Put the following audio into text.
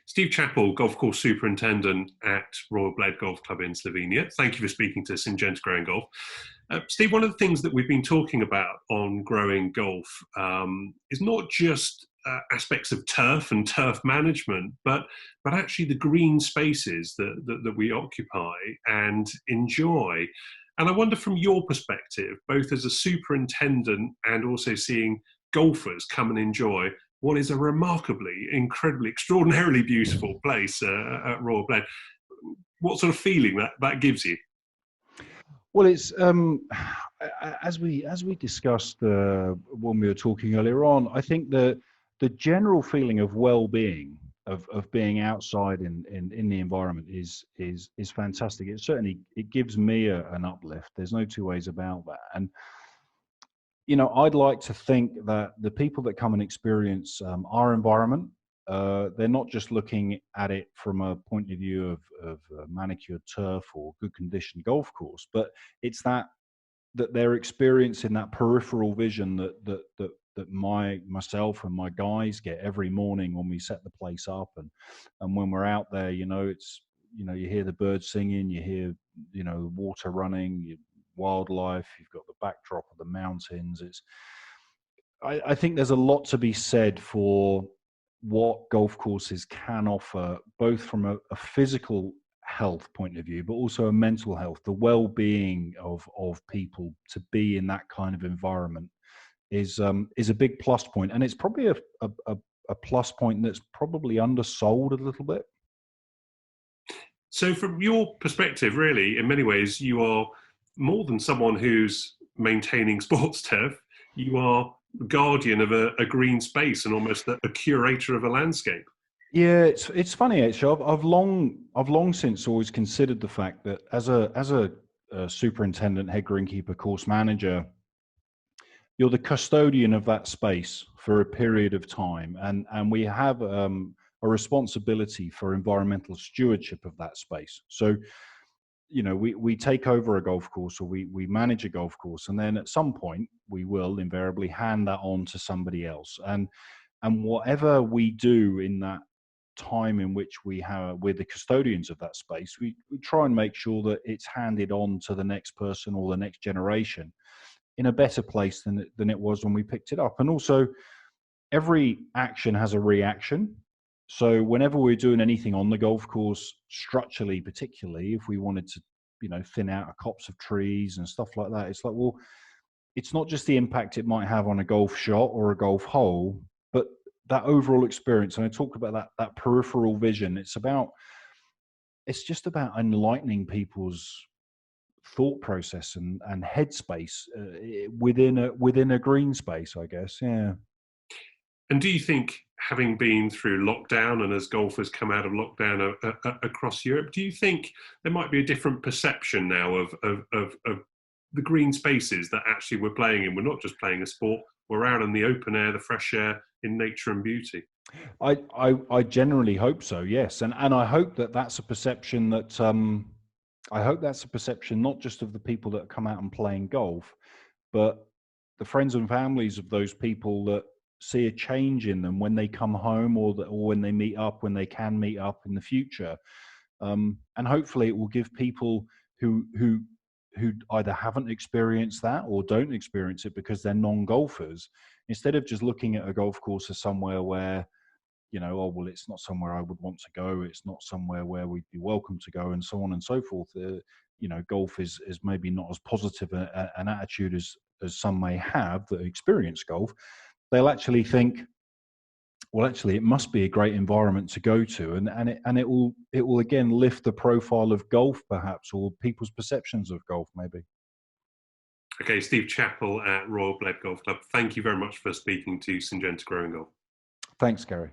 Steve Chappell, golf course superintendent at Royal Bled Golf Club in Slovenia. Thank you for speaking to us in Gents Growing Golf. Steve, one of the things that we've been talking about on Growing Golf is not just aspects of turf and turf management, but actually the green spaces that we occupy and enjoy. And I wonder, from your perspective, both as a superintendent and also seeing golfers come and enjoy what is a remarkably, incredibly, extraordinarily beautiful place at Royal Bled, what sort of feeling that gives you? Well, it's as we discussed when we were talking earlier on. I think the general feeling of well-being, of being outside in the environment is fantastic. It gives me an uplift. There's no two ways about that. And I'd like to think that the people that come and experience our environment, they're not just looking at it from a point of view of manicured turf or good conditioned golf course, but it's that they're experiencing that peripheral vision that myself and my guys get every morning when we set the place up, and when we're out there, it's you hear the birds singing, you hear water running, wildlife, you've got the backdrop of the mountains. I think there's a lot to be said for what golf courses can offer, both from a physical health point of view, but also a mental health, the well-being of people. To be in that kind of environment is a big plus point, and it's probably a plus point that's probably undersold a little bit. So from your perspective, really, in many ways, you are more than someone who's maintaining sports turf. You are guardian of a green space and almost a curator of a landscape. Yeah, it's funny actually. I've long since always considered the fact that as a superintendent, head greenkeeper, course manager, you're the custodian of that space for a period of time, and we have a responsibility for environmental stewardship of that space. So we take over a golf course, or we manage a golf course, and then at some point we will invariably hand that on to somebody else. And whatever we do in that time in which we're the custodians of that space, we try and make sure that it's handed on to the next person or the next generation in a better place than it was when we picked it up. And also, every action has a reaction. So whenever we're doing anything on the golf course, structurally, particularly if we wanted to, thin out a copse of trees and stuff like that, it's like, well, it's not just the impact it might have on a golf shot or a golf hole, but that overall experience. And I talked about that peripheral vision. It's just about enlightening people's thought process and headspace within a green space, I guess. Yeah. And do you think, having been through lockdown and as golfers come out of lockdown across Europe, do you think there might be a different perception now of the green spaces that actually we're playing in? We're not just playing a sport, we're out in the open air, the fresh air, in nature and beauty. I generally hope so, yes. And I hope that's a perception that not just of the people that come out and playing golf, but the friends and families of those people that see a change in them when they come home, or when they meet up, when they can meet up in the future. And hopefully it will give people who either haven't experienced that or don't experience it because they're non-golfers, instead of just looking at a golf course as somewhere where, oh, well, it's not somewhere I would want to go, it's not somewhere where we'd be welcome to go, and so on and so forth. Golf is maybe not as positive an attitude as some may have that experience golf. They'll actually think, well, actually, it must be a great environment to go to, and it will again lift the profile of golf, perhaps, or people's perceptions of golf, maybe. Okay, Steve Chappell at Royal Bled Golf Club. Thank you very much for speaking to St. Gents Growing Golf. Thanks, Gary.